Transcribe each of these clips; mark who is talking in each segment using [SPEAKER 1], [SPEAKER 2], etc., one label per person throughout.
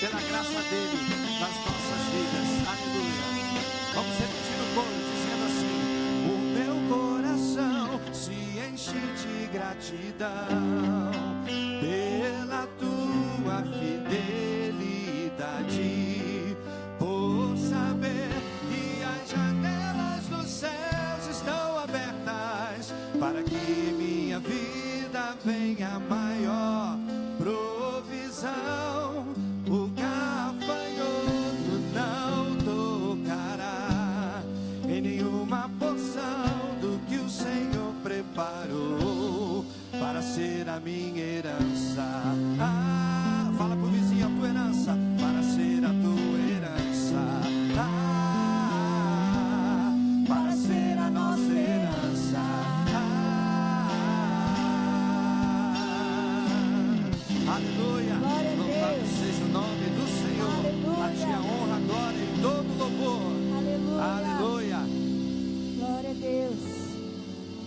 [SPEAKER 1] pela graça dele nas nossas vidas. Aleluia. Vamos repetir o coro dizendo assim: o meu coração se enche de gratidão pela tua fidelidade, por saber que as janelas dos céus estão abertas para que minha vida venha maior provisão. O gafanhoto não tocará em nenhuma porção do que o Senhor preparou para ser a minha herança. Ah, fala pro vizinho, a tua herança, para ser a tua herança. Ah, para ser a nossa herança. Aleluia, louvado seja o nome do Senhor. A ti a honra, a glória e todo louvor. Aleluia.
[SPEAKER 2] Glória a Deus.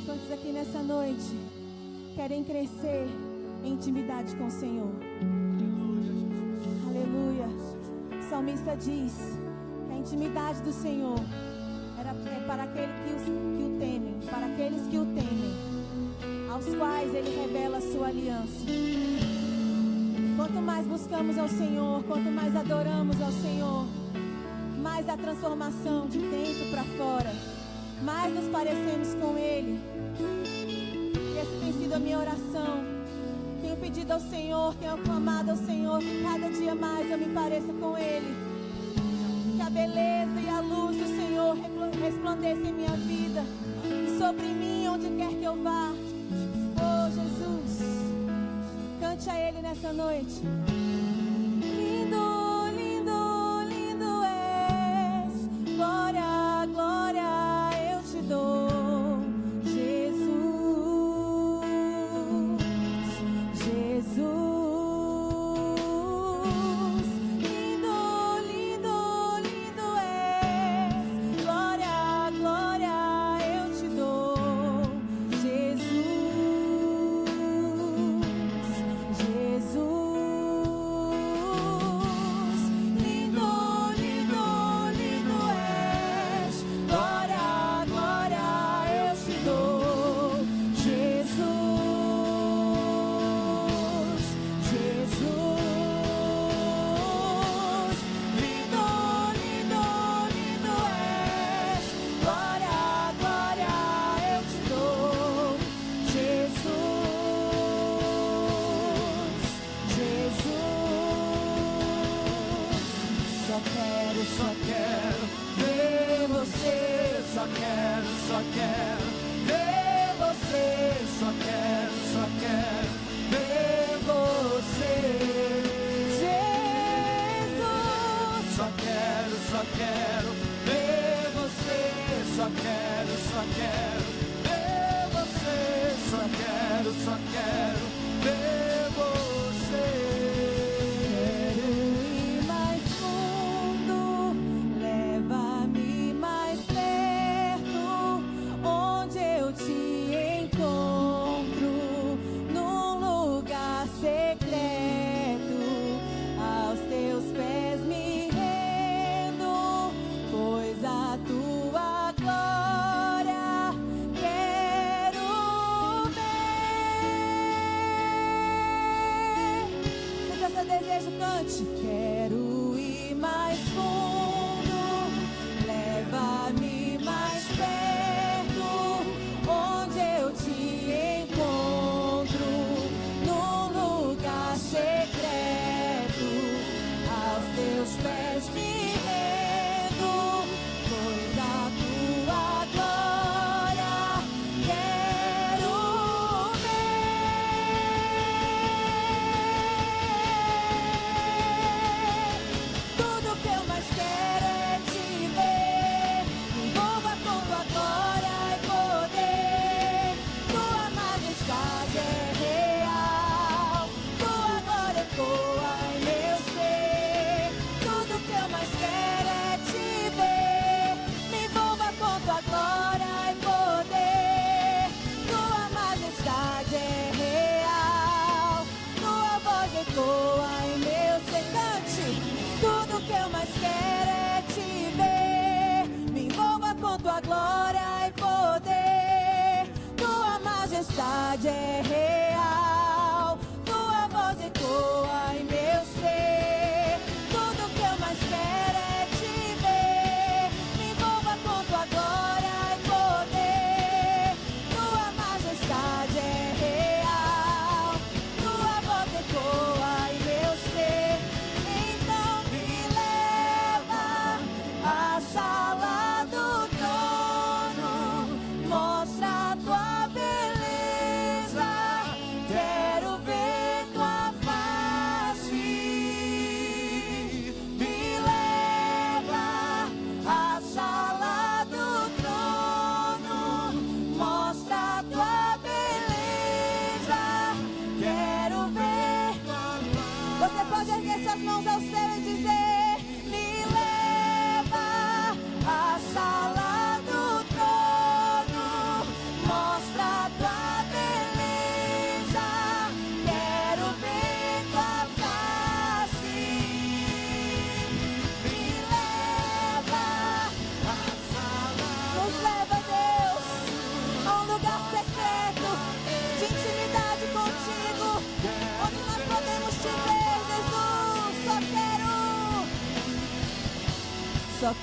[SPEAKER 2] Quantos aqui nessa noite querem crescer em intimidade com o Senhor? Aleluia. O salmista diz que a intimidade do Senhor é para aqueles que o temem, para aqueles que o temem, aos quais Ele revela a sua aliança. Quanto mais buscamos ao Senhor, quanto mais adoramos ao Senhor, mais a transformação de dentro para fora, mais nos parecemos com Ele. E essa tem sido a minha oração. Tenho pedido ao Senhor, tenho clamado ao Senhor que cada dia mais eu me pareça com Ele. Que a beleza e a luz do Senhor resplandeça em minha vida e sobre mim onde quer que eu vá. Oh Jesus, cante a Ele nessa noite. Lindo, lindo, lindo és. Glória, glória eu te dou. Jesus, Jesus. Lindo, lindo, lindo és. Glória, glória eu te dou. Jesus, Jesus, lindo, lindo, lindo és. Glória, glória eu te dou. Jesus, Jesus, lindo, lindo, lindo és. Glória, glória eu te dou. Jesus, Jesus, só quero ver você, só quero ver você, só quero ver você, Jesus, só quero ver você, só quero ver você, só quero ver você. Quero ir mais fundo, leva-me mais perto, onde eu te encontro, num lugar secreto, aos teus pés me rendo, pois a tua glória quero ver. Se esse desejo, cante. Quero ir mais fundo, leva-me mais perto, onde eu te encontro, num lugar secreto, aos teus pés me rendo, pois a tua glória quero ver. Tudo que eu só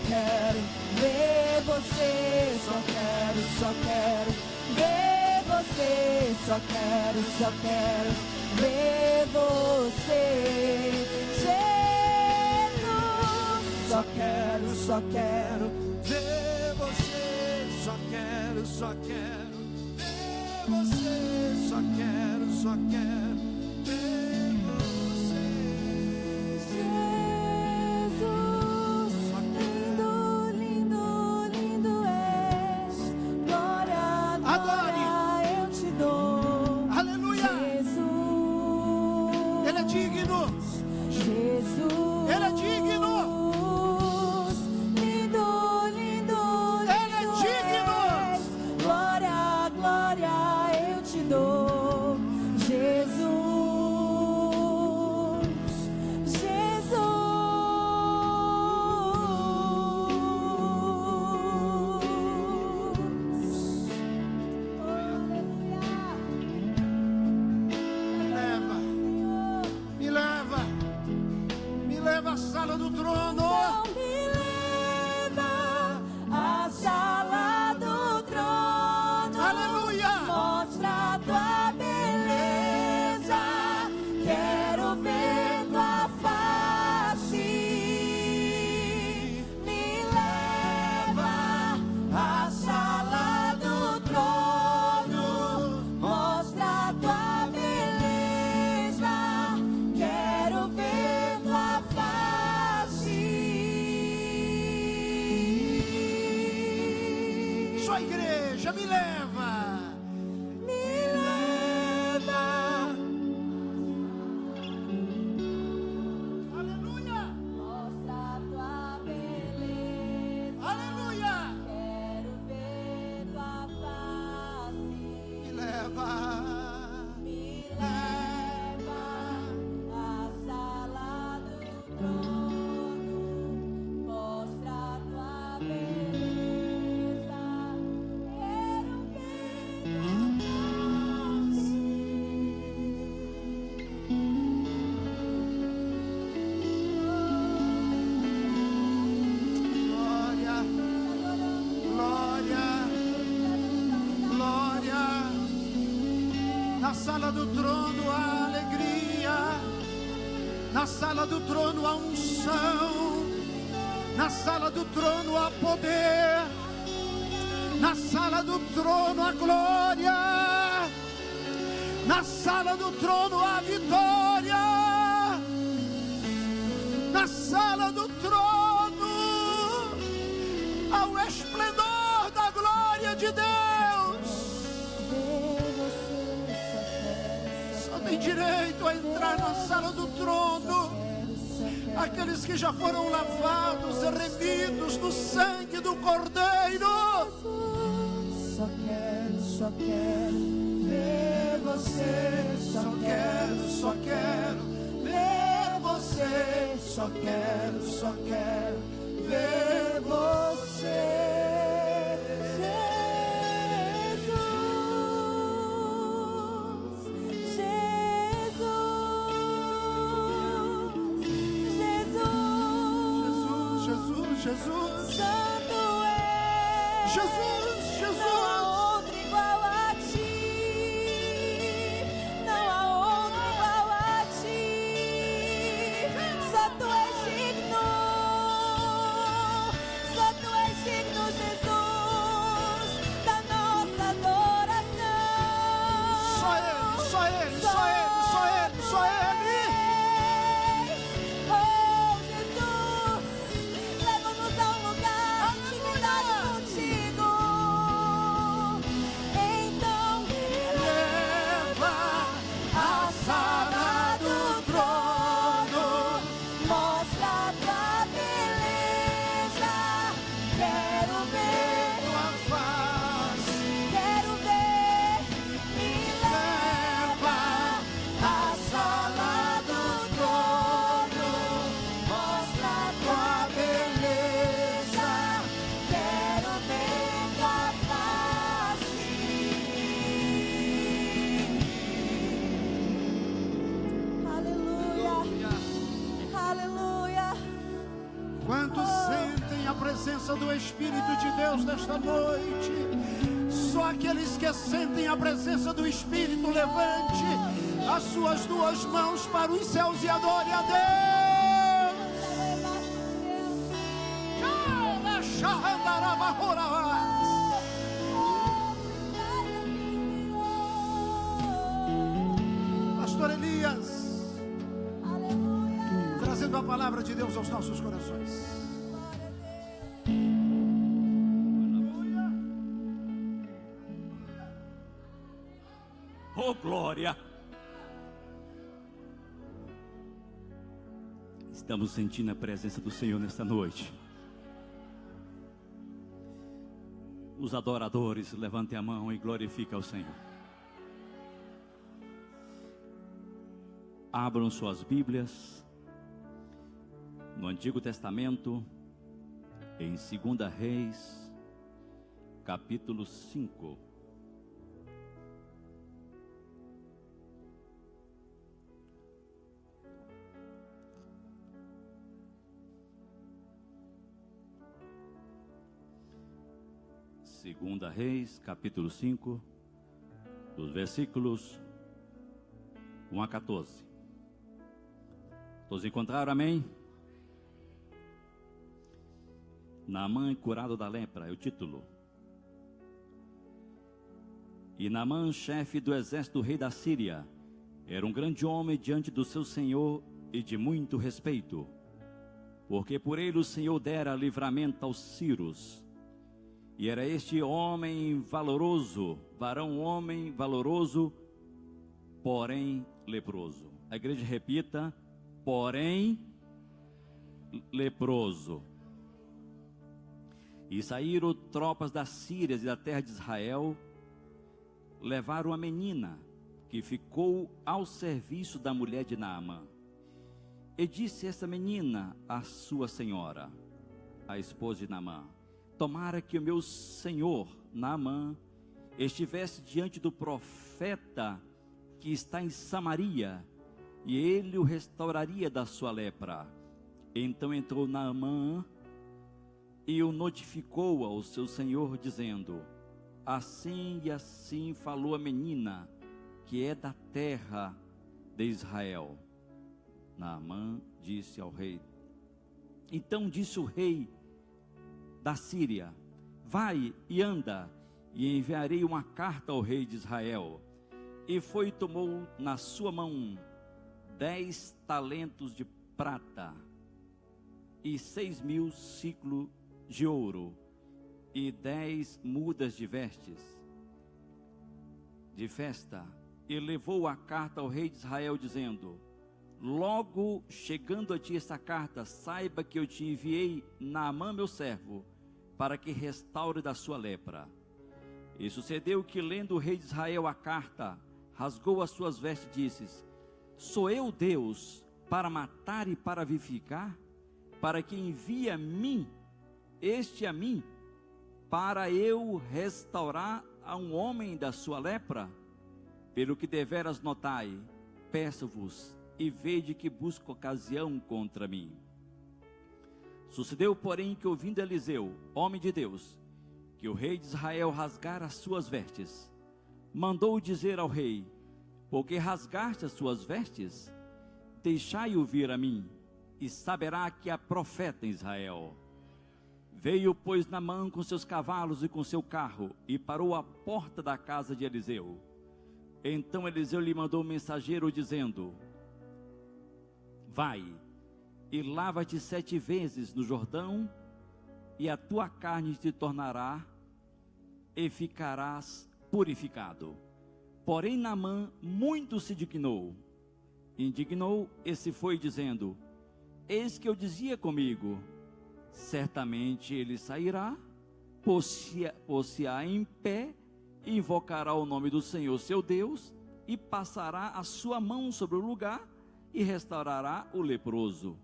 [SPEAKER 2] quero ver você. Só quero ver você. Só quero ver você. Jesus, só quero ver você.
[SPEAKER 1] Só quero ver você. Só quero ver você.
[SPEAKER 2] Jesus, lindo, lindo, lindo és. Glória, glória, eu te dou.
[SPEAKER 1] Aleluia.
[SPEAKER 2] Jesus,
[SPEAKER 1] Ele é digno.
[SPEAKER 2] Jesus,
[SPEAKER 1] Ele é digno.
[SPEAKER 2] lindo, lindo,
[SPEAKER 1] Ele é digno.
[SPEAKER 2] és. Glória, glória, eu te dou. Jesus, Jesus. Aleluia.
[SPEAKER 1] Me leva à sala do trono.
[SPEAKER 2] Então me leva à sala do trono.
[SPEAKER 1] Aleluia.
[SPEAKER 2] Mostra a tua beleza. Quero ver tua face. Me leva à sala do trono. Mostra a tua beleza. Quero ver tua face.
[SPEAKER 1] Sua igreja me leva.
[SPEAKER 2] Me leva.
[SPEAKER 1] Aleluia.
[SPEAKER 2] Mostra a tua beleza.
[SPEAKER 1] Aleluia.
[SPEAKER 2] Quero ver tua face.
[SPEAKER 1] Me leva.
[SPEAKER 2] Me leva à sala do trono. Mostra a tua beleza. Quero ver tua face.
[SPEAKER 1] Glória. Glória. Glória. Na sala do trono há alegria. Na sala do trono há unção. Na sala do trono há poder. Na sala do trono há glória. Na sala do trono há vitória. Na sala do trono há o esplendor da glória de Deus.
[SPEAKER 2] Ver você,
[SPEAKER 1] Só tem direito a entrar na sala do trono aqueles que já foram lavados e remidos no sangue do Cordeiro.
[SPEAKER 2] Só quero ver você.
[SPEAKER 1] Só quero ver você. Só quero ver você. Jesus.
[SPEAKER 2] Santo é
[SPEAKER 1] Jesus.
[SPEAKER 2] Não há outro igual a ti. Não há outro igual a ti. Só tu és digno. Só tu és digno, Jesus, da nossa adoração.
[SPEAKER 1] Só Ele.
[SPEAKER 2] Oh, Jesus, leva-nos a um lugar de intimidade contigo.
[SPEAKER 3] Quantos sentem a presença do Espírito de Deus nesta noite? Só aqueles que sentem a presença do Espírito, levante as suas duas mãos para os céus e adore a Deus. Pastor Elias, trazendo a palavra de Deus aos nossos corações.
[SPEAKER 4] Oh, glória! Estamos sentindo a presença do Senhor nesta noite. Os adoradores, levantem a mão e glorifiquem ao Senhor. Abram suas Bíblias no Antigo Testamento, em 2 Reis, capítulo 5. Segunda Reis, capítulo 5, dos versículos 1 a 14. Todos encontraram, amém? Naamã curado da lepra, é o título. E Naamã, chefe do exército do rei da Síria, era um grande homem diante do seu senhor e de muito respeito, porque por ele o Senhor dera livramento aos sírios. E era este homem valoroso, homem valoroso, porém leproso. A igreja repita, porém leproso. E saíram tropas das Sírias e da terra de Israel, levaram a menina, que ficou ao serviço da mulher de Naamã. E disse essa menina à sua senhora, a esposa de Naamã: tomara que o meu senhor Naamã estivesse diante do profeta que está em Samaria, e ele o restauraria da sua lepra. Então entrou Naamã e o notificou ao seu senhor, dizendo: assim e assim falou a menina, que é da terra de Israel. Naamã disse ao rei. Então disse o rei da Síria: vai e anda, e enviarei uma carta ao rei de Israel. E foi e tomou na sua mão 10 talentos de prata e 6.000 ciclos de ouro e 10 mudas de vestes de festa, e levou a carta ao rei de Israel, dizendo: logo chegando a ti esta carta, saiba que eu te enviei Naamã meu servo, para que restaure da sua lepra. E sucedeu que, lendo o rei de Israel a carta, rasgou as suas vestes e disse: sou eu Deus para matar e para vivificar? Para que envie a mim, a mim, para eu restaurar a um homem da sua lepra? Pelo que deveras notai, peço-vos, e vede que busco ocasião contra mim. Sucedeu, porém, que ouvindo Eliseu, homem de Deus, que o rei de Israel rasgara as suas vestes, mandou dizer ao rei: porque rasgaste as suas vestes? Deixai-o vir a mim, e saberá que há profeta em Israel. Veio, pois, Naamã com seus cavalos e com seu carro, e parou à porta da casa de Eliseu. Então Eliseu lhe mandou um mensageiro, dizendo: vai, e lava-te 7 vezes no Jordão, e a tua carne te tornará, e ficarás purificado. Porém Naamã muito se indignou, e se foi, dizendo: eis que eu dizia comigo, certamente ele sairá, pôr-se-á em pé, invocará o nome do Senhor seu Deus, e passará a sua mão sobre o lugar, e restaurará o leproso.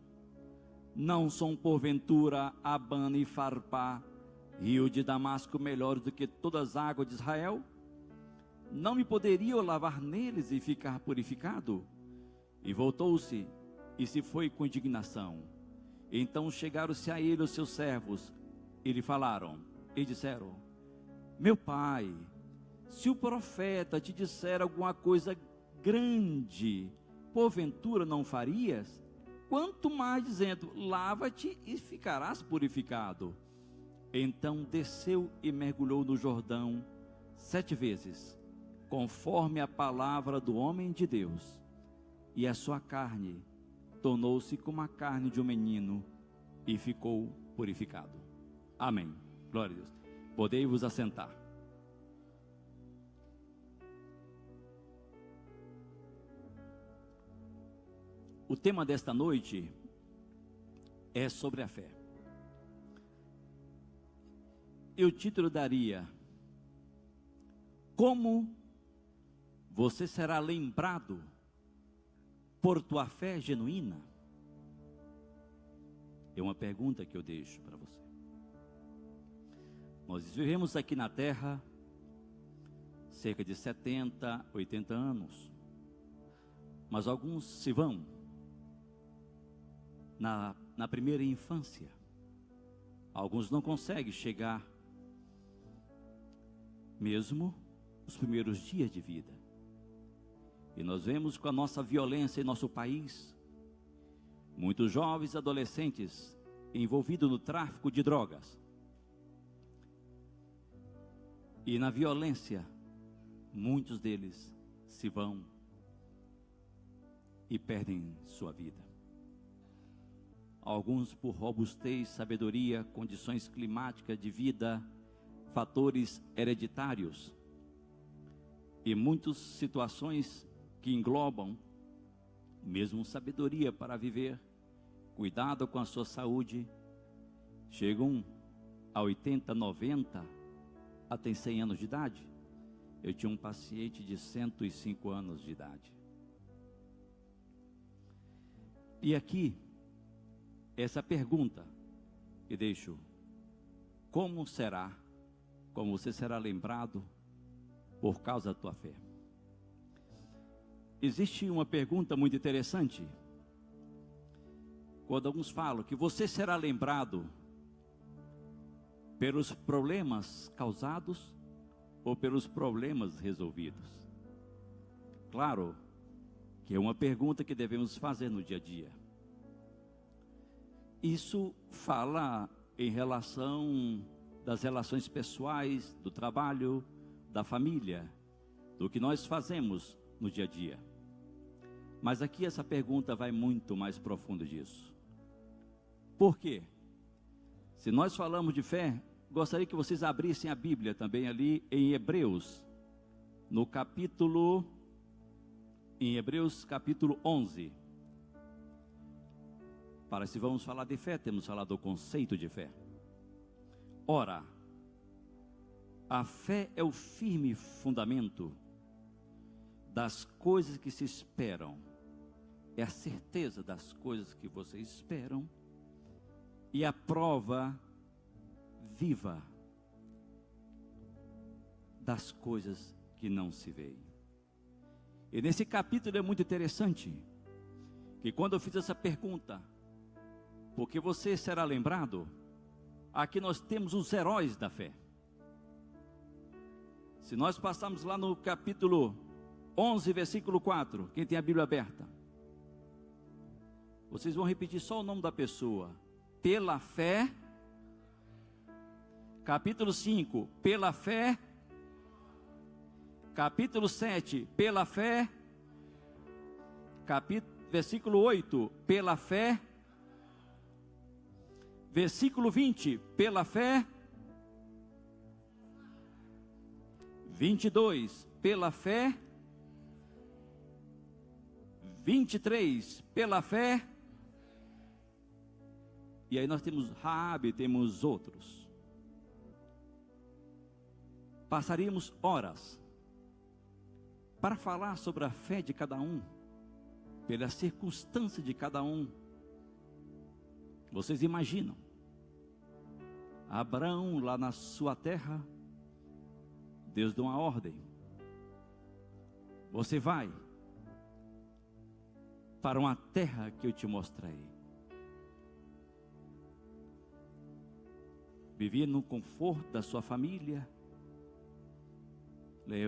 [SPEAKER 4] Não são porventura Abana e Farpá, rio de Damasco, melhores do que todas as águas de Israel? Não me poderia eu lavar neles e ficar purificado? E voltou-se e se foi com indignação. Então chegaram-se a ele os seus servos e lhe falaram, e disseram: meu pai, se o profeta te disser alguma coisa grande, porventura não farias? Quanto mais dizendo, lava-te e ficarás purificado. Então desceu e mergulhou no Jordão 7 vezes, conforme a palavra do homem de Deus, e a sua carne tornou-se como a carne de um menino, e ficou purificado. Amém. Glória a Deus. Podei vos assentar. O tema desta noite é sobre a fé. E o título daria: como você será lembrado por tua fé genuína? É uma pergunta que eu deixo para você. Nós vivemos aqui na terra cerca de 70, 80 anos, mas alguns se vão na primeira infância. Alguns não conseguem chegar mesmo os primeiros dias de vida. E nós vemos com a nossa violência em nosso país, muitos jovens e adolescentes envolvidos no tráfico de drogas. E na violência, muitos deles se vão e perdem sua vida. Alguns por robustez, sabedoria, condições climáticas de vida, fatores hereditários e muitas situações que englobam mesmo sabedoria para viver, cuidado com a sua saúde, chegam a 80, 90, até 100 anos de idade. Eu tinha um paciente de 105 anos de idade. E aqui, essa pergunta que deixo: como você será lembrado por causa da tua fé? Existe uma pergunta muito interessante, quando alguns falam que você será lembrado pelos problemas causados ou pelos problemas resolvidos. Claro que é uma pergunta que devemos fazer no dia a dia. Isso fala em relação das relações pessoais, do trabalho, da família, do que nós fazemos no dia a dia. Mas aqui essa pergunta vai muito mais profundo disso. Por quê? Se nós falamos de fé, gostaria que vocês abrissem a Bíblia também ali em Hebreus, em Hebreus capítulo 11. Para se vamos falar de fé, temos falado do conceito de fé. Ora, a fé é o firme fundamento das coisas que se esperam, é a certeza das coisas que vocês esperam, e a prova viva das coisas que não se veem. E nesse capítulo é muito interessante, que quando eu fiz essa pergunta, porque você será lembrado, aqui nós temos os heróis da fé. Se nós passarmos lá no capítulo 11, versículo 4, quem tem a Bíblia aberta, vocês vão repetir só o nome da pessoa. Pela fé. Capítulo 5, pela fé. Capítulo 7, pela fé. Versículo 8, pela fé. Versículo 20, pela fé. 22, pela fé. 23, pela fé. E aí nós temos Raabe, temos outros. Passaríamos horas para falar sobre a fé de cada um, pela circunstância de cada um. Vocês imaginam Abraão lá na sua terra, Deus deu uma ordem: você vai para uma terra que eu te mostrarei. vivia no conforto da sua família,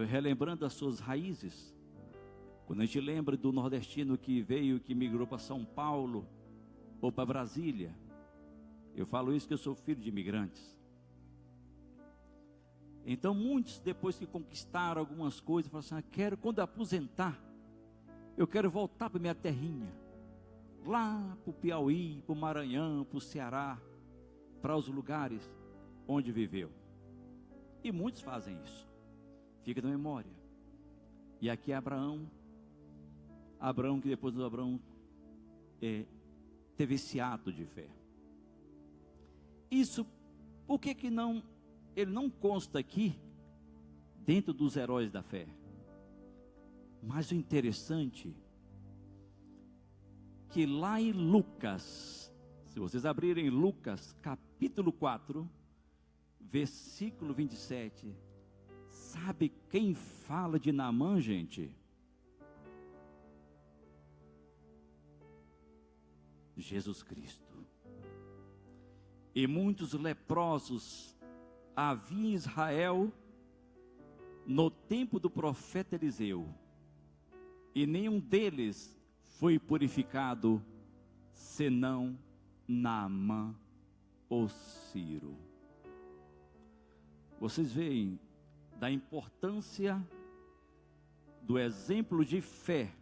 [SPEAKER 4] relembrando as suas raízes. Quando a gente lembra do nordestino que veio, que migrou para São Paulo ou para Brasília, eu falo isso que eu sou filho de imigrantes. Então muitos, depois que conquistaram algumas coisas, falam assim: quando aposentar, eu quero voltar para minha terrinha, lá para o Piauí, para o Maranhão, para o Ceará, para os lugares onde viveu. E muitos fazem isso, fica na memória. E aqui é Abraão, que depois do Abraão teve esse ato de fé. Isso, por que ele não consta aqui dentro dos heróis da fé? Mas o interessante que lá em Lucas, se vocês abrirem Lucas capítulo 4, versículo 27, sabe quem fala de Naamã, gente? Jesus Cristo. E muitos leprosos havia em Israel no tempo do profeta Eliseu, e nenhum deles foi purificado, senão Naamã, o sírio. Vocês veem da importância do exemplo de fé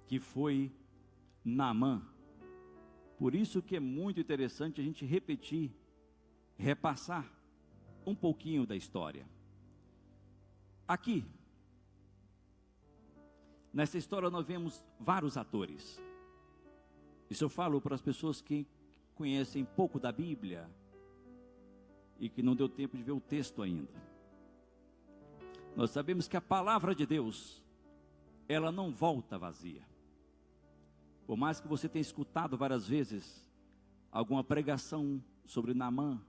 [SPEAKER 4] que foi Naamã. Por isso que é muito interessante a gente repassar um pouquinho da história. Aqui, nessa história nós vemos vários atores. Isso eu falo para as pessoas que conhecem pouco da Bíblia e que não deu tempo de ver o texto ainda. Nós sabemos que a palavra de Deus, ela não volta vazia. Por mais que você tenha escutado várias vezes alguma pregação sobre Naamã,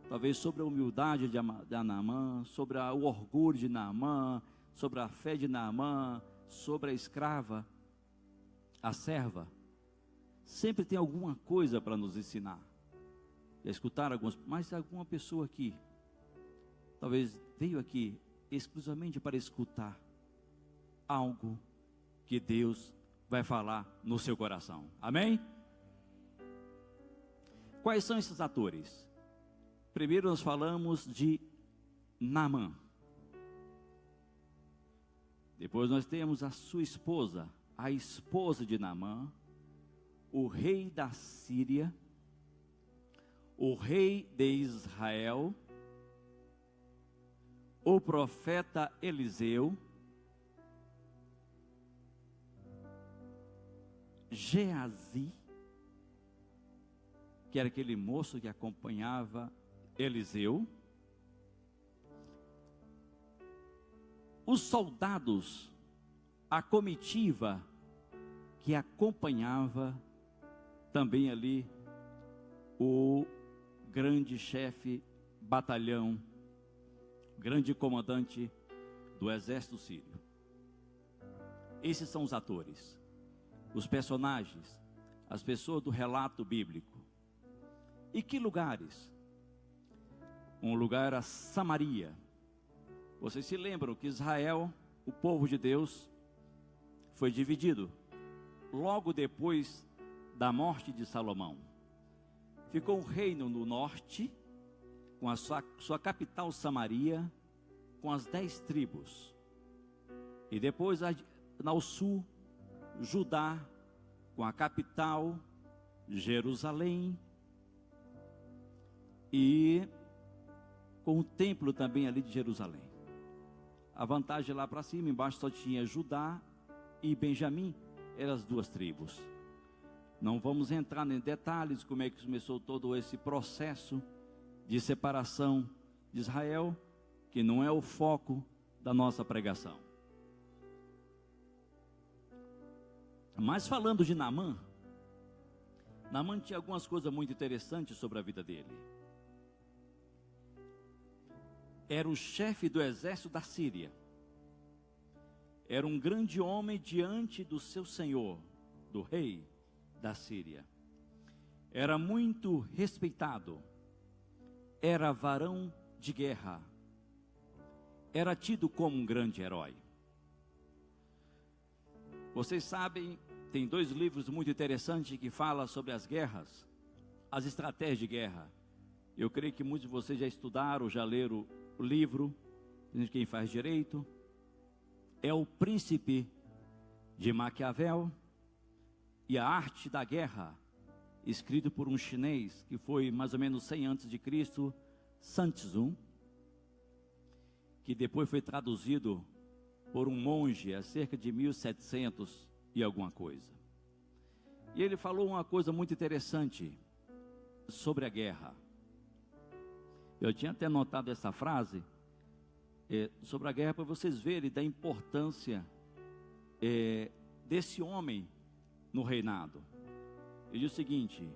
[SPEAKER 4] talvez sobre a humildade de Naamã, sobre o orgulho de Naamã, sobre a fé de Naamã, sobre a escrava, a serva, sempre tem alguma coisa para nos ensinar. Já escutaram mas alguma pessoa aqui, talvez veio aqui exclusivamente para escutar algo que Deus vai falar no seu coração. Amém? Quais são esses atores? Primeiro nós falamos de Naamã. Depois nós temos a sua esposa, a esposa de Naamã, o rei da Síria, o rei de Israel, o profeta Eliseu, Geazi, que era aquele moço que acompanhava Eliseu, os soldados, a comitiva que acompanhava também ali o grande chefe batalhão, grande comandante do exército sírio. Esses são os atores, os personagens, as pessoas do relato bíblico. E que lugares? Um lugar era Samaria. Vocês se lembram que Israel, o povo de Deus, foi dividido logo depois da morte de Salomão. Ficou um reino no norte, com a sua capital Samaria, com as 10 tribos. E depois ao sul, Judá, com a capital Jerusalém, e com o templo também ali de Jerusalém. A vantagem lá para cima, embaixo só tinha Judá e Benjamim, eram as 2 tribos. Não vamos entrar em detalhes como é que começou todo esse processo de separação de Israel, que não é o foco da nossa pregação. Mas falando de Naamã tinha algumas coisas muito interessantes sobre a vida dele. Era o chefe do exército da Síria. Era um grande homem diante do seu senhor, do rei da Síria. Era muito respeitado. era varão de guerra. Era tido como um grande herói. Vocês sabem, tem 2 livros muito interessantes que falam sobre as guerras, as estratégias de guerra. Eu creio que muitos de vocês já estudaram, já leram o livro, quem faz direito. É O Príncipe de Maquiavel e a Arte da Guerra, escrito por um chinês que foi mais ou menos 100 a.C., Sun Tzu, que depois foi traduzido por um monge há cerca de 1700 e alguma coisa. E ele falou uma coisa muito interessante sobre a guerra. Eu tinha até notado essa frase sobre a guerra para vocês verem da importância desse homem no reinado. Ele diz o seguinte: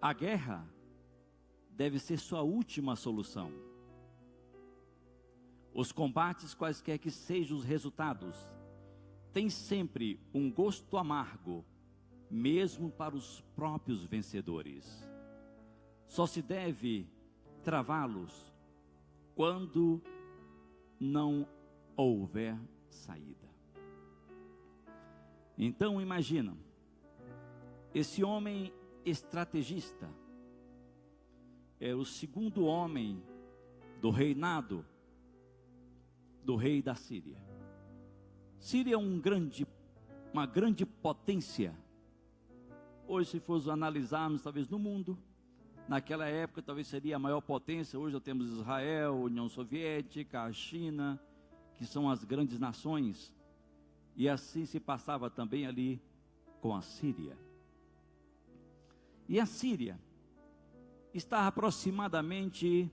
[SPEAKER 4] a guerra deve ser sua última solução. Os combates, quaisquer que sejam os resultados, têm sempre um gosto amargo, mesmo para os próprios vencedores. Só se deve travá-los quando não houver saída. Então imagina, esse homem estrategista é o segundo homem do reinado do rei da Síria. Síria é uma grande potência. Hoje, se formos analisarmos, talvez no mundo, naquela época talvez seria a maior potência. Hoje nós temos Israel, União Soviética, a China, que são as grandes nações. E assim se passava também ali com a Síria. E a Síria está aproximadamente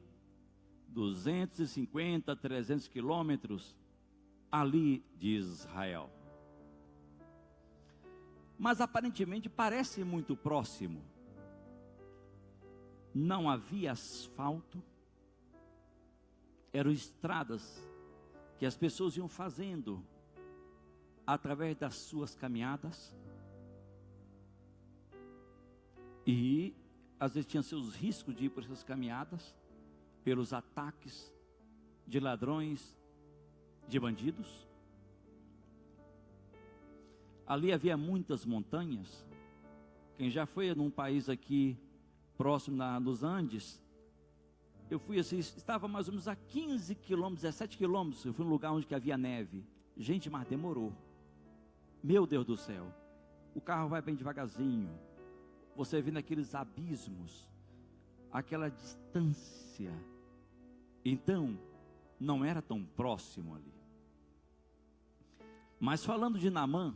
[SPEAKER 4] 250, 300 quilômetros ali de Israel. Mas aparentemente parece muito próximo. Não havia asfalto, eram estradas que as pessoas iam fazendo através das suas caminhadas, e às vezes tinham seus riscos de ir por essas caminhadas, pelos ataques de ladrões, de bandidos. Ali havia muitas montanhas. Quem já foi num país aqui próximo nos Andes, eu fui assim, estava mais ou menos a 15 quilômetros, 17 quilômetros, eu fui num lugar onde havia neve. Gente, mas demorou. Meu Deus do céu, o carro vai bem devagarzinho, você vê naqueles abismos, aquela distância. Então, não era tão próximo ali. Mas falando de Naamã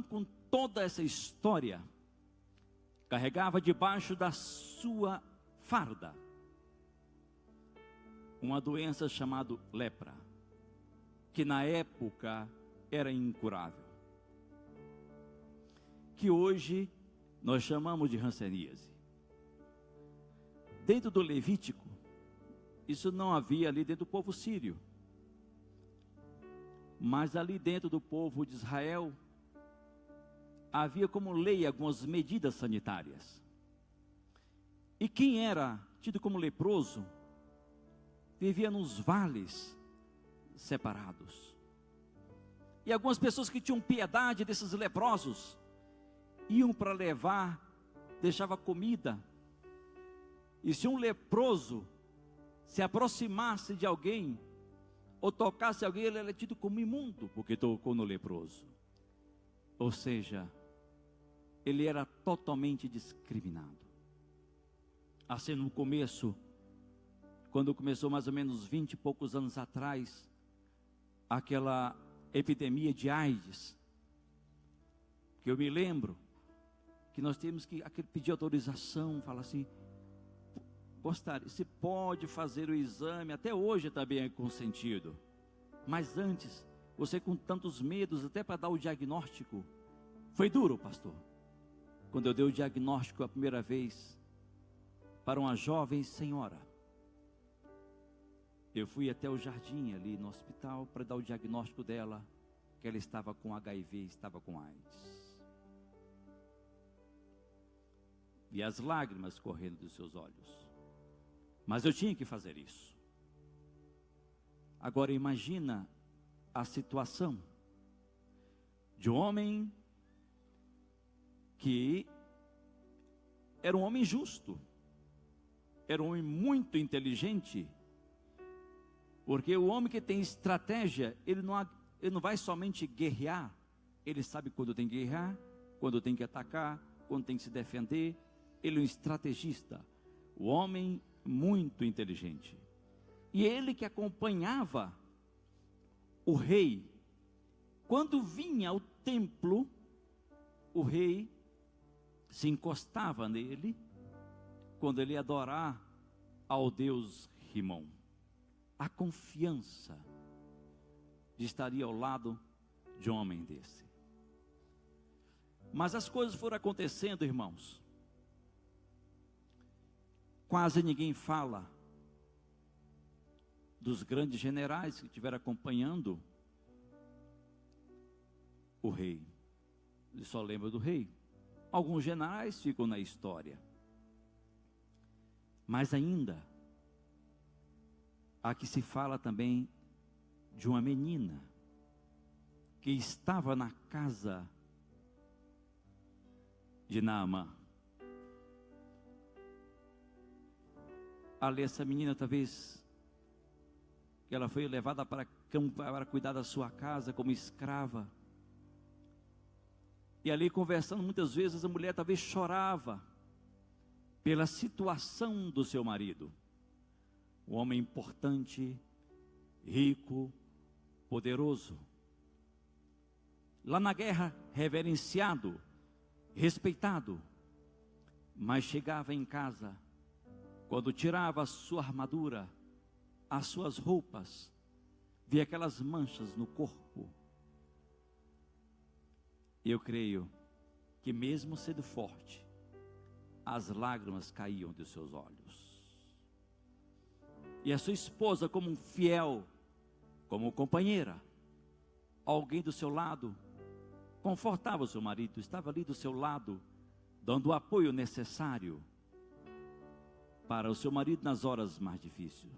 [SPEAKER 4] com toda essa história, carregava debaixo da sua farda uma doença chamada lepra, que na época era incurável, que hoje nós chamamos de hanseníase. Dentro do Levítico, isso não havia ali dentro do povo sírio, mas ali dentro do povo de Israel havia como lei algumas medidas sanitárias. E quem era tido como leproso vivia nos vales separados. E algumas pessoas que tinham piedade desses leprosos iam para levar, deixava comida. E se um leproso se aproximasse de alguém ou tocasse alguém, ele era tido como imundo, porque tocou no leproso. Ou seja, ele era totalmente discriminado. Assim, no começo, quando começou mais ou menos 20 e poucos anos atrás, aquela epidemia de AIDS, que eu me lembro que nós temos que pedir autorização, falar assim, gostaria, se pode fazer o exame, até hoje também é consentido, mas antes, você com tantos medos, até para dar o diagnóstico, foi duro, pastor, quando eu dei o diagnóstico a primeira vez, para uma jovem senhora, eu fui até o jardim ali no hospital, para dar o diagnóstico dela, que ela estava com HIV, estava com AIDS. vi as lágrimas correndo dos seus olhos. Mas eu tinha que fazer isso. Agora imagina a situação de um homem que era um homem justo, era um homem muito inteligente, porque o homem que tem estratégia, ele não vai somente guerrear, ele sabe quando tem que guerrear, quando tem que atacar, quando tem que se defender. Ele é um estrategista, o homem muito inteligente. E ele que acompanhava o rei, quando vinha ao templo, o rei se encostava nele, quando ele ia adorar ao Deus Rimon. A confiança de estar ao lado de um homem desse. Mas as coisas foram acontecendo, irmãos. Quase ninguém fala dos grandes generais que estiveram acompanhando o rei. Ele só lembra do rei. Alguns generais ficam na história. Mas ainda, aqui se fala também de uma menina que estava na casa de Naamã. Ali essa menina, talvez, que ela foi levada para cuidar da sua casa como escrava. E ali conversando, muitas vezes a mulher talvez chorava pela situação do seu marido. Um homem importante, rico, poderoso. Lá na guerra, reverenciado, respeitado. Mas chegava em casa, quando tirava a sua armadura, as suas roupas, via aquelas manchas no corpo. Eu creio que mesmo sendo forte, as lágrimas caíam dos seus olhos. E a sua esposa, como um fiel, como companheira, alguém do seu lado, confortava o seu marido, estava ali do seu lado, dando o apoio necessário para o seu marido nas horas mais difíceis.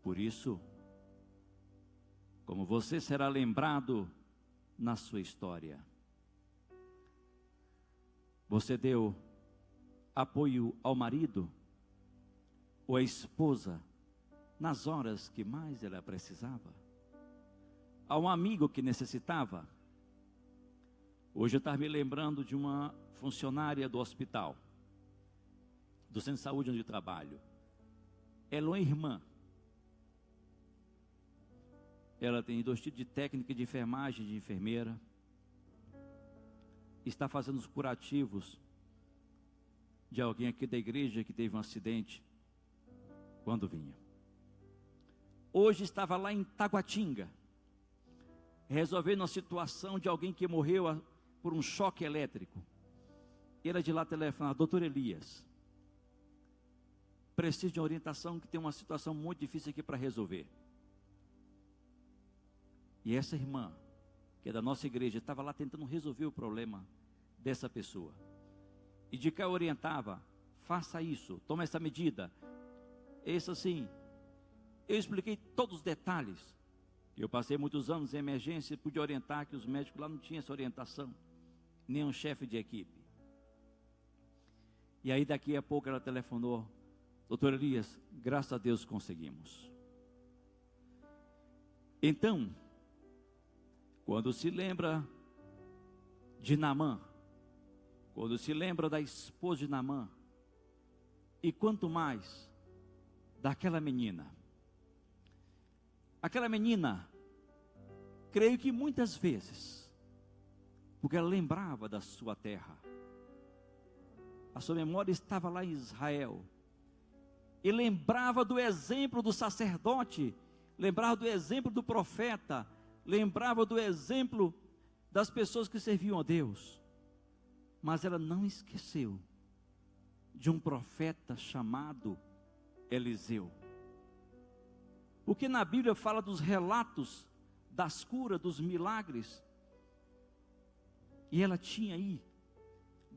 [SPEAKER 4] Por isso, como você será lembrado na sua história, você deu apoio ao marido ou à esposa nas horas que mais ela precisava, a um amigo que necessitava. Hoje eu estava me lembrando de uma funcionária do hospital, do centro de saúde onde eu trabalho. Ela é uma irmã. Ela tem 2 tipos de técnica de enfermagem, de enfermeira. Está fazendo os curativos de alguém aqui da igreja que teve um acidente quando vinha. Hoje estava lá em Taguatinga, resolvendo a situação de alguém que morreu por um choque elétrico. Ele de lá telefonar: doutor Elias, preciso de uma orientação, que tem uma situação muito difícil aqui para resolver. E essa irmã, que é da nossa igreja, estava lá tentando resolver o problema dessa pessoa. E de cá orientava: faça isso, toma essa medida. Isso assim. Eu expliquei todos os detalhes. Eu passei muitos anos em emergência e pude orientar, que os médicos lá não tinham essa orientação, nem um chefe de equipe. E aí daqui a pouco ela telefonou: doutor Elias, graças a Deus conseguimos. Então, quando se lembra de Naamã, quando se lembra da esposa de Naamã, e quanto mais daquela menina. Aquela menina, creio que muitas vezes, porque ela lembrava da sua terra, a sua memória estava lá em Israel, e lembrava do exemplo do sacerdote, lembrava do exemplo do profeta, lembrava do exemplo das pessoas que serviam a Deus. Mas ela não esqueceu de um profeta chamado Eliseu. Porque na Bíblia fala dos relatos das curas, dos milagres. E ela tinha aí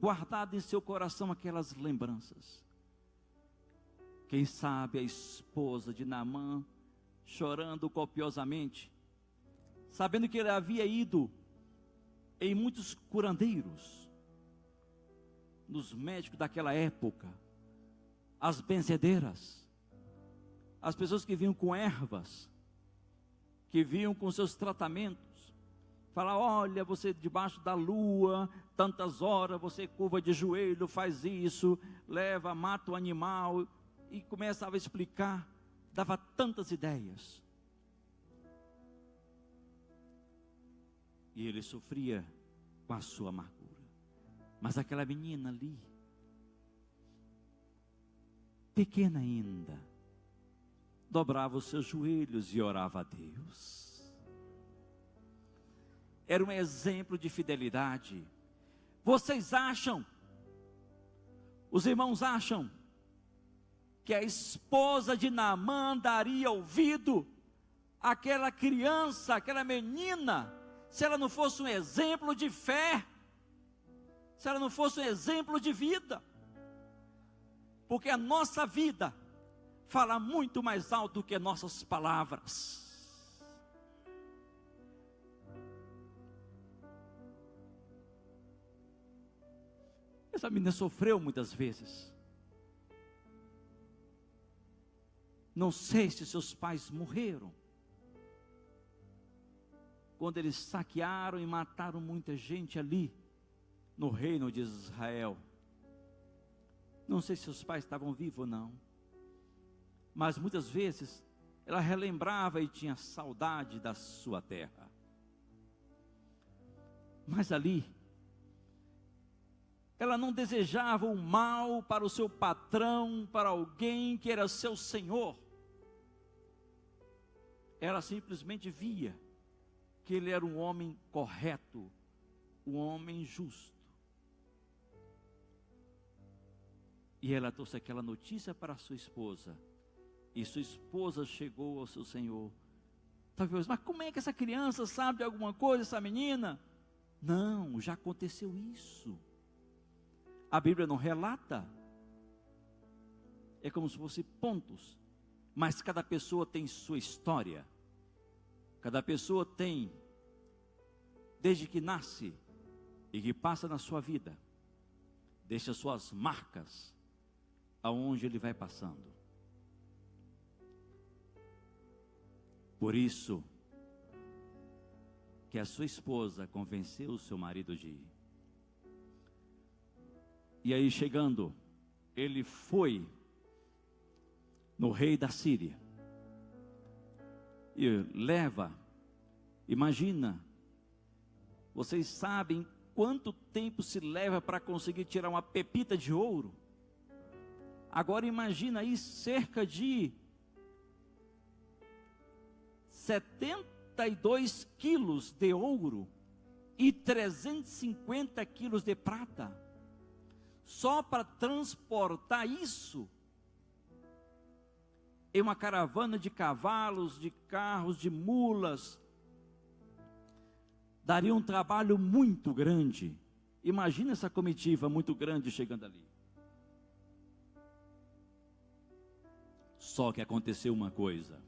[SPEAKER 4] guardado em seu coração aquelas lembranças. Quem sabe a esposa de Naamã chorando copiosamente, sabendo que ele havia ido em muitos curandeiros, nos médicos daquela época, as benzedeiras, as pessoas que vinham com ervas, que vinham com seus tratamentos, falar: olha, você debaixo da lua, tantas horas, você curva de joelho, faz isso, leva, mata o animal, e começava a explicar, dava tantas ideias. E ele sofria com a sua amargura. Mas aquela menina ali, pequena ainda, dobrava os seus joelhos e orava a Deus. Era um exemplo de fidelidade. Vocês acham, os irmãos acham, que a esposa de Naamã daria ouvido àquela criança, àquela menina, se ela não fosse um exemplo de fé, se ela não fosse um exemplo de vida? Porque a nossa vida fala muito mais alto do que nossas palavras. Essa menina sofreu muitas vezes. Não sei se seus pais morreram quando eles saquearam e mataram muita gente ali no reino de Israel. Não sei se seus pais estavam vivos ou não, mas muitas vezes ela relembrava e tinha saudade da sua terra. Mas ali ela não desejava o mal para o seu patrão, para alguém que era seu senhor. Ela simplesmente via que ele era um homem correto, um homem justo. E ela trouxe aquela notícia para sua esposa. E sua esposa chegou ao seu senhor. Talvez, mas como é que essa criança sabe de alguma coisa, essa menina? Não, já aconteceu isso. A Bíblia não relata. É como se fossem pontos. Mas cada pessoa tem sua história. Cada pessoa tem, desde que nasce e que passa na sua vida, deixa suas marcas aonde ele vai passando. Por isso que a sua esposa convenceu o seu marido de ir. E aí chegando, ele foi no rei da Síria e leva, imagina, vocês sabem quanto tempo se leva para conseguir tirar uma pepita de ouro? Agora imagina aí cerca de 72 quilos de ouro e 350 quilos de prata. Só para transportar isso em uma caravana de cavalos, de carros, de mulas, daria um trabalho muito grande. Imagina essa comitiva muito grande chegando ali. Só que aconteceu uma coisa.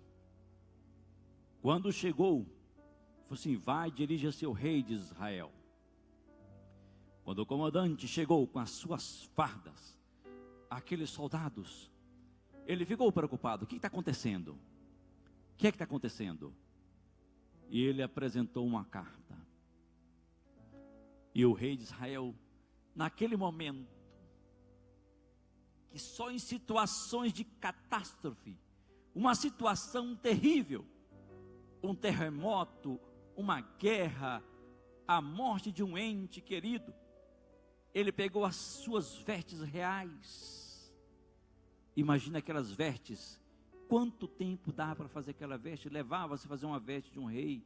[SPEAKER 4] Quando chegou, falou assim: vai, dirija-se ao rei de Israel. Quando o comandante chegou com as suas fardas, aqueles soldados, ele ficou preocupado. O que está acontecendo? O que é que está acontecendo? E ele apresentou uma carta. E o rei de Israel, naquele momento, que só em situações de catástrofe, uma situação terrível, um terremoto, uma guerra, a morte de um ente querido, ele pegou as suas vestes reais. Imagina aquelas vestes, quanto tempo dá para fazer aquela veste? Levava-se a fazer uma veste de um rei,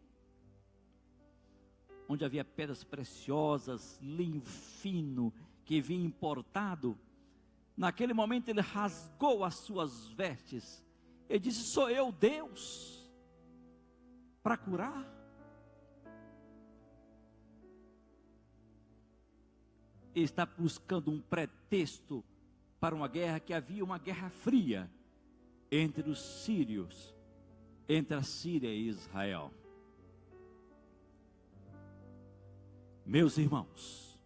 [SPEAKER 4] onde havia pedras preciosas, linho fino, que vinha importado. Naquele momento ele rasgou as suas vestes, ele disse: sou eu Deus, para curar? está buscando um pretexto para uma guerra, que havia uma guerra fria entre os sírios, entre a Síria e Israel. Meus irmãos,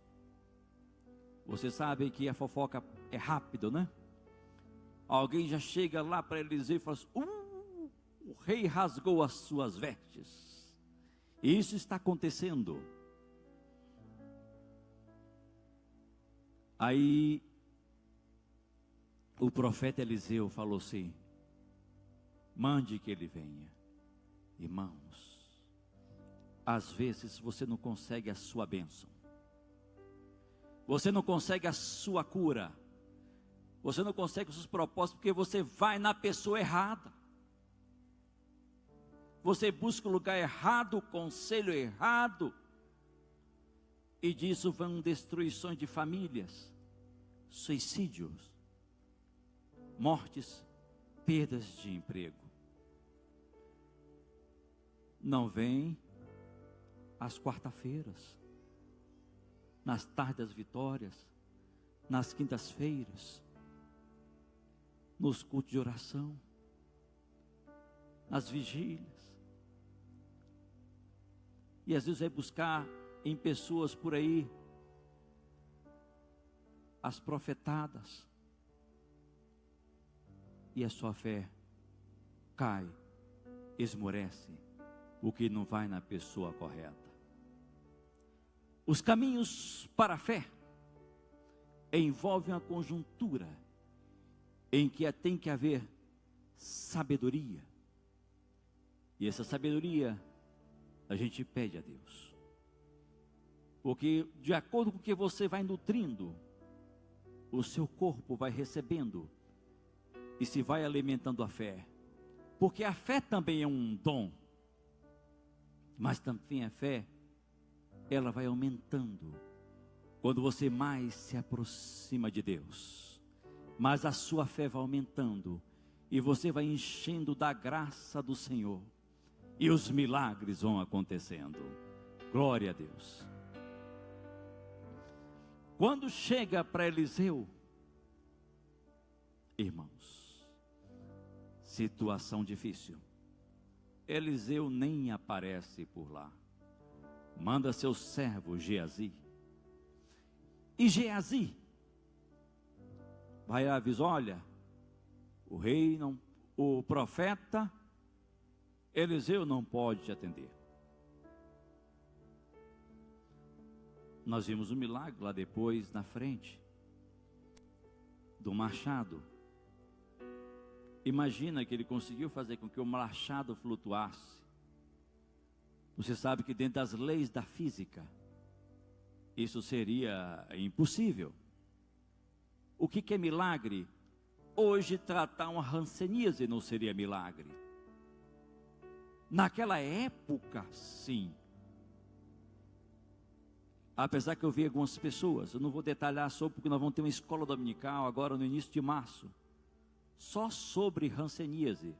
[SPEAKER 4] vocês sabem que a fofoca é rápido, né? Alguém já chega lá para Eliseu e fala assim: o rei rasgou as suas vestes. E isso está acontecendo. Aí o profeta Eliseu falou assim: mande que ele venha. Irmãos, às vezes você não consegue a sua bênção, você não consegue a sua cura, você não consegue os seus propósitos, porque você vai na pessoa errada, você busca o lugar errado, o conselho errado, e disso vão destruições de famílias, suicídios, mortes, perdas de emprego. Não vem às quarta-feiras, nas tardes das vitórias, nas quintas-feiras, nos cultos de oração, nas vigílias. E às vezes vai buscar em pessoas por aí as profetadas, e a sua fé cai, esmorece, o que não vai na pessoa correta. Os caminhos para a fé envolvem uma conjuntura em que tem que haver sabedoria, e essa sabedoria a gente pede a Deus, porque de acordo com o que você vai nutrindo, o seu corpo vai recebendo e se vai alimentando a fé, porque a fé também é um dom, mas também a fé, ela vai aumentando quando você mais se aproxima de Deus, mas a sua fé vai aumentando e você vai enchendo da graça do Senhor, e os milagres vão acontecendo. Glória a Deus. Quando chega para Eliseu, irmãos, situação difícil. Eliseu nem aparece por lá. Manda seu servo Geazi. E Geazi vai avisar: olha, o rei não, o profeta Eliseu não pode te atender. Nós vimos um milagre lá depois, na frente, do machado. Imagina que ele conseguiu fazer com que o machado flutuasse. Você sabe que dentro das leis da física, isso seria impossível. O que é milagre? Hoje tratar uma hanseníase não seria milagre. Naquela época, sim. Apesar que eu vi algumas pessoas, eu não vou detalhar sobre, porque nós vamos ter uma escola dominical agora no início de março, só sobre hanseníase.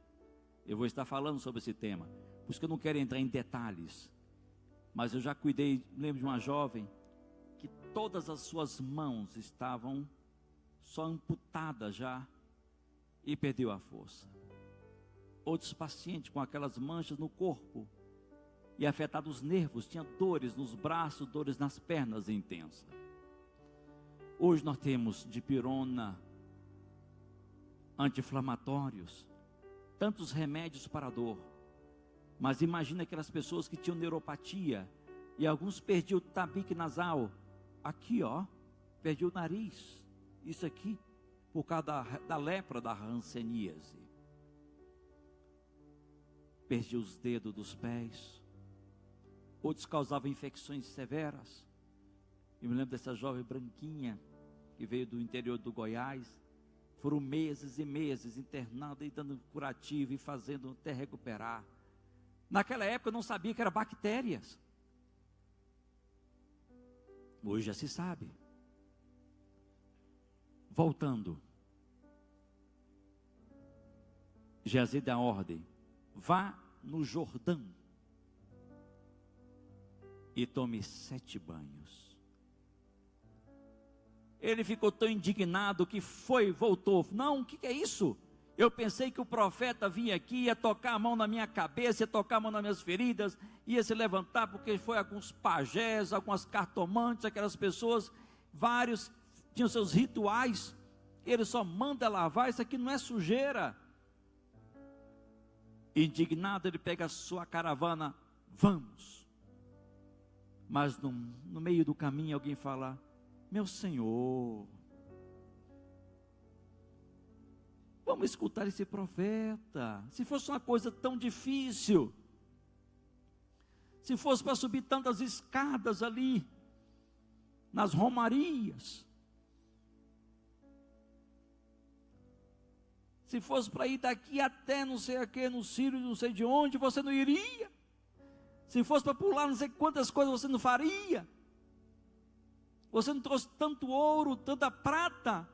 [SPEAKER 4] Eu vou estar falando sobre esse tema, por isso que eu não quero entrar em detalhes, mas eu já cuidei, lembro de uma jovem, que todas as suas mãos estavam só amputadas já, e perdeu a força. Outros pacientes com aquelas manchas no corpo, e afetados os nervos, tinha dores nos braços, dores nas pernas intensas. Hoje nós temos dipirona, anti-inflamatórios, tantos remédios para a dor. Mas imagina aquelas pessoas que tinham neuropatia, e alguns perdiam o tabique nasal, aqui ó, perdi o nariz, isso aqui, por causa da lepra, da hanseníase. Perdi os dedos dos pés. Outros causavam infecções severas. Eu me lembro dessa jovem branquinha, que veio do interior do Goiás. Foram meses e meses internada e dando curativo e fazendo até recuperar. Naquela época eu não sabia que eram bactérias. Hoje já se sabe. Voltando. Geazi dá ordem: vá no Jordão e tome 7 banhos. Ele ficou tão indignado que voltou. Não, o que é isso? Eu pensei que o profeta vinha aqui, ia tocar a mão na minha cabeça, ia tocar a mão nas minhas feridas, ia se levantar, porque foi alguns pajés, algumas cartomantes, aquelas pessoas, vários tinham seus rituais. Ele só manda lavar, isso aqui não é sujeira. Indignado, ele pega a sua caravana, vamos. Mas no meio do caminho alguém fala: meu Senhor, vamos escutar esse profeta. Se fosse uma coisa tão difícil, se fosse para subir tantas escadas ali, nas romarias, se fosse para ir daqui até não sei a que, no Sírio, não sei de onde, você não iria. Se fosse para pular não sei quantas coisas, você não faria. Você não trouxe tanto ouro, tanta prata.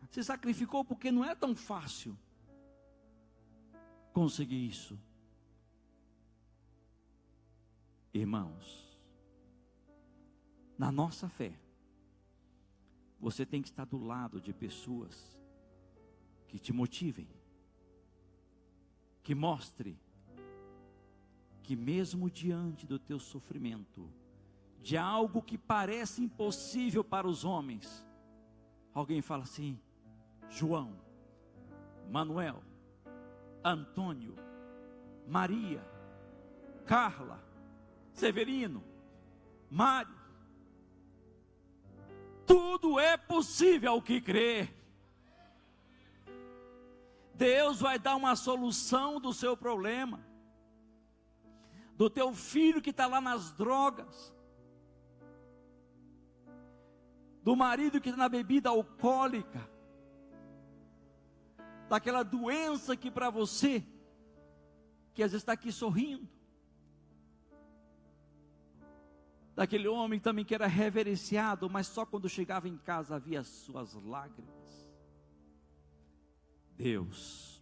[SPEAKER 4] Se sacrificou porque não é tão fácil conseguir isso. Irmãos, na nossa fé, você tem que estar do lado de pessoas que te motivem, que mostre que mesmo diante do teu sofrimento, de algo que parece impossível para os homens, alguém fala assim: João, Manuel, Antônio, Maria, Carla, Severino, Mário, tudo é possível ao que crer. Deus vai dar uma solução do seu problema, do teu filho que está lá nas drogas, do marido que está na bebida alcoólica, daquela doença que para você, que às vezes está aqui sorrindo, daquele homem também que era reverenciado, mas só quando chegava em casa havia as suas lágrimas. Deus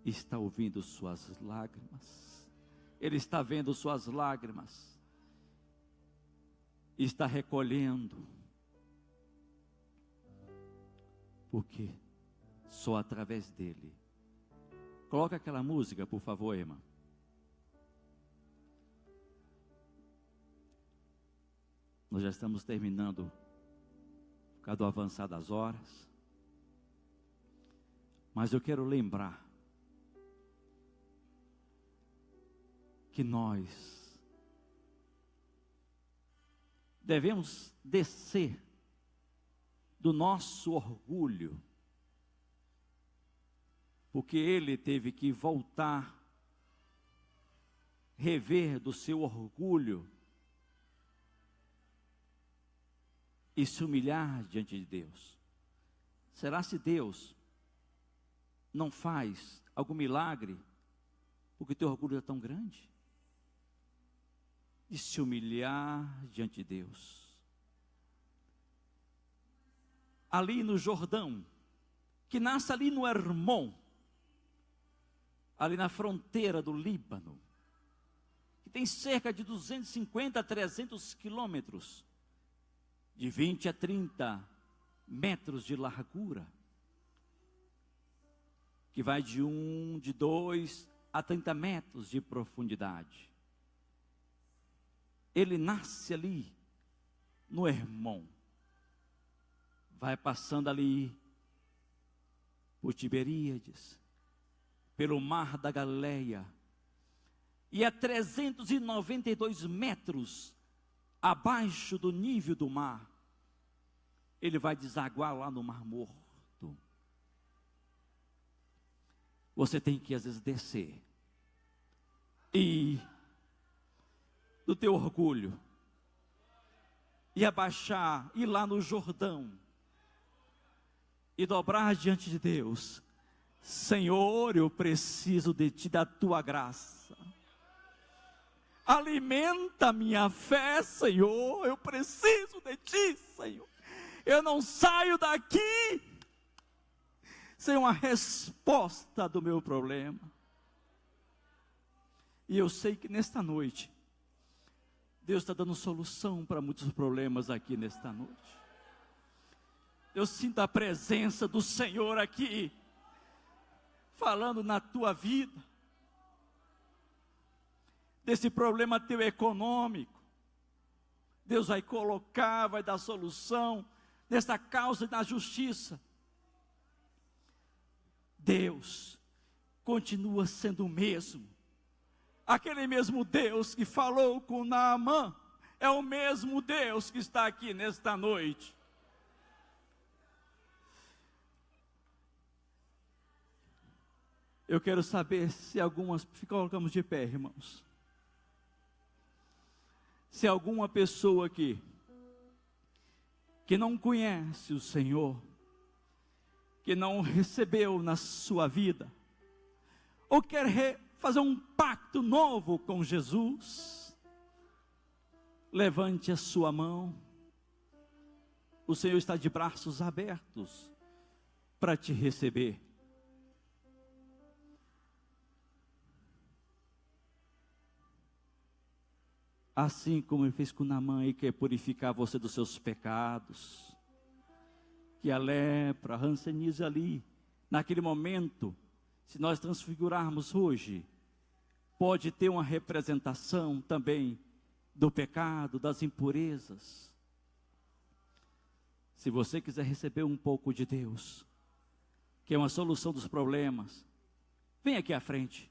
[SPEAKER 4] está ouvindo suas lágrimas, Ele está vendo suas lágrimas, está recolhendo, porque só através dele. Coloca aquela música, por favor, irmã. Nós já estamos terminando, por causa do avançar das horas. Mas eu quero lembrar que nós devemos descer do nosso orgulho, porque ele teve que voltar, rever do seu orgulho e se humilhar diante de Deus. Será se Deus não faz algum milagre porque teu orgulho é tão grande? De se humilhar diante de Deus. Ali no Jordão, que nasce ali no Hermon, ali na fronteira do Líbano, que tem cerca de 250 a 300 quilômetros, de 20 a 30 metros de largura, que vai de 2 a 30 metros de profundidade. Ele nasce ali no Hermon, vai passando ali por Tiberíades, pelo mar da Galileia, e a 392 metros abaixo do nível do mar, ele vai desaguar lá no Mar Morto. Você tem que às vezes descer e do teu orgulho e abaixar, ir lá no Jordão e dobrar diante de Deus: Senhor, eu preciso de ti, da tua graça. Alimenta minha fé, Senhor, eu preciso de ti, Senhor. Eu não saio daqui sem uma resposta do meu problema. E eu sei que nesta noite Deus está dando solução para muitos problemas aqui nesta noite. Eu sinto a presença do Senhor aqui, falando na tua vida, desse problema teu econômico. Deus vai colocar, vai dar solução nessa causa da justiça. Deus continua sendo o mesmo. Aquele mesmo Deus que falou com Naamã é o mesmo Deus que está aqui nesta noite. Eu quero saber se algumas, colocamos de pé, irmãos. Se alguma pessoa aqui que não conhece o Senhor, que não recebeu na sua vida, ou quer fazer um pacto novo com Jesus, levante a sua mão. O Senhor está de braços abertos para te receber. Assim como Ele fez com Naamã e quer purificar você dos seus pecados, que a lepra, a hanseníase ali, naquele momento, se nós transfigurarmos hoje, pode ter uma representação também do pecado, das impurezas. Se você quiser receber um pouco de Deus, que é uma solução dos problemas, vem aqui à frente.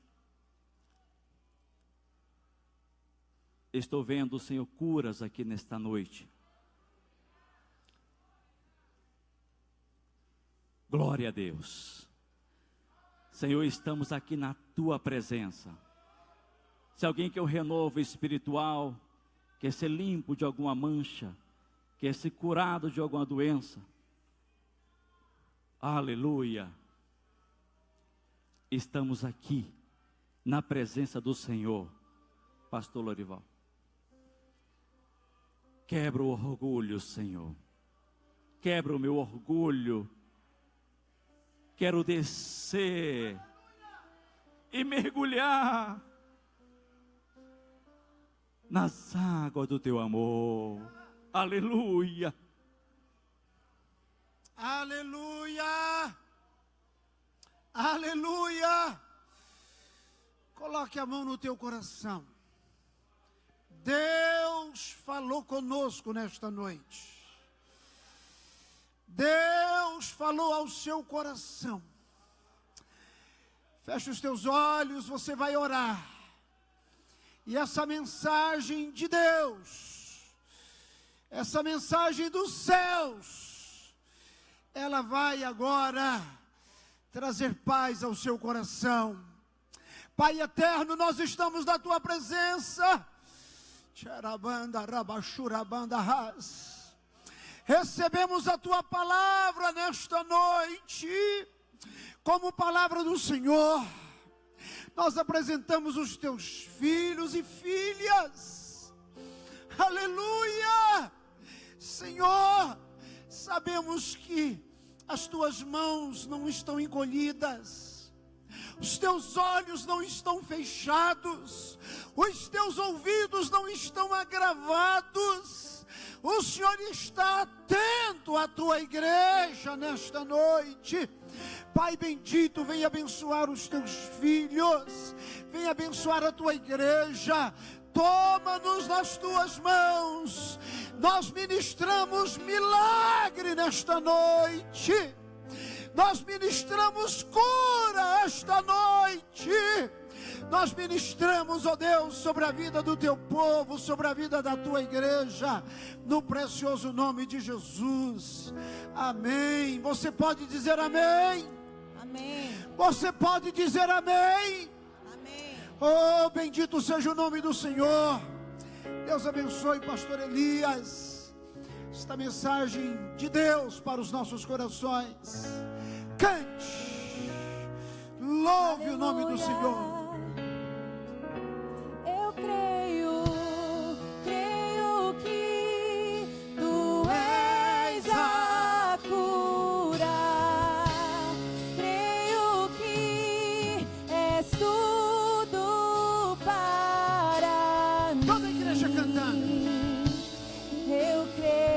[SPEAKER 4] Estou vendo o Senhor curas aqui nesta noite. Glória a Deus. Senhor, estamos aqui na Tua presença. Se alguém quer um renovo espiritual, quer ser limpo de alguma mancha, quer ser curado de alguma doença, aleluia. Estamos aqui na presença do Senhor. Pastor Lorival. Quebra o orgulho, Senhor. Quebra o meu orgulho. Quero descer e mergulhar nas águas do teu amor. Aleluia.
[SPEAKER 3] Aleluia. Aleluia. Coloque a mão no teu coração. Deus falou conosco nesta noite. Deus falou ao seu coração. Feche os teus olhos, você vai orar. E essa mensagem de Deus, essa mensagem dos céus, ela vai agora trazer paz ao seu coração. Pai eterno, nós estamos na tua presença. Recebemos a tua palavra nesta noite, como palavra do Senhor. Nós apresentamos os teus filhos e filhas. Aleluia! Senhor, sabemos que as tuas mãos não estão encolhidas. Os teus olhos não estão fechados, os teus ouvidos não estão agravados. O Senhor está atento à tua igreja nesta noite. Pai bendito, vem abençoar os teus filhos, vem abençoar a tua igreja. Toma-nos nas tuas mãos. Nós ministramos milagre nesta noite. Nós ministramos cura esta noite. Nós ministramos, ó Deus, sobre a vida do teu povo, sobre a vida da tua igreja, no precioso nome de Jesus. Amém. Você pode dizer amém?
[SPEAKER 2] Amém.
[SPEAKER 3] Você pode dizer amém?
[SPEAKER 2] Amém.
[SPEAKER 3] Oh, bendito seja o nome do Senhor. Deus abençoe, pastor Elias, esta mensagem de Deus para os nossos corações. Cante, louve Aleluia. O nome do Senhor.
[SPEAKER 2] Eu creio que tu és a cura. Creio que és tudo para mim.
[SPEAKER 3] Toda a igreja cantando.
[SPEAKER 2] Eu creio.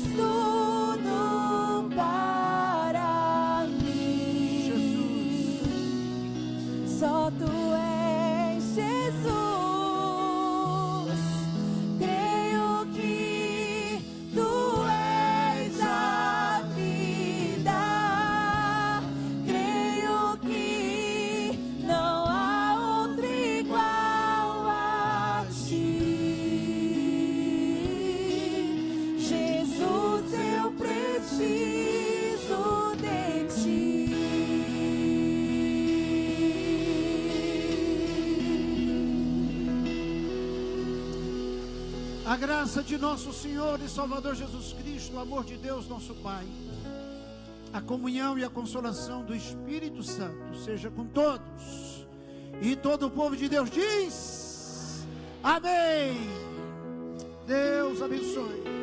[SPEAKER 2] tudo para mim.
[SPEAKER 3] Jesus.
[SPEAKER 2] Só tu és Jesus. Creio que tu és a vida. Creio que não há outro igual a ti. Jesus, eu preciso de ti.
[SPEAKER 3] A graça de nosso Senhor e Salvador Jesus Cristo, o amor de Deus, nosso Pai, a comunhão e a consolação do Espírito Santo seja com todos. E todo o povo de Deus diz: amém. Deus abençoe.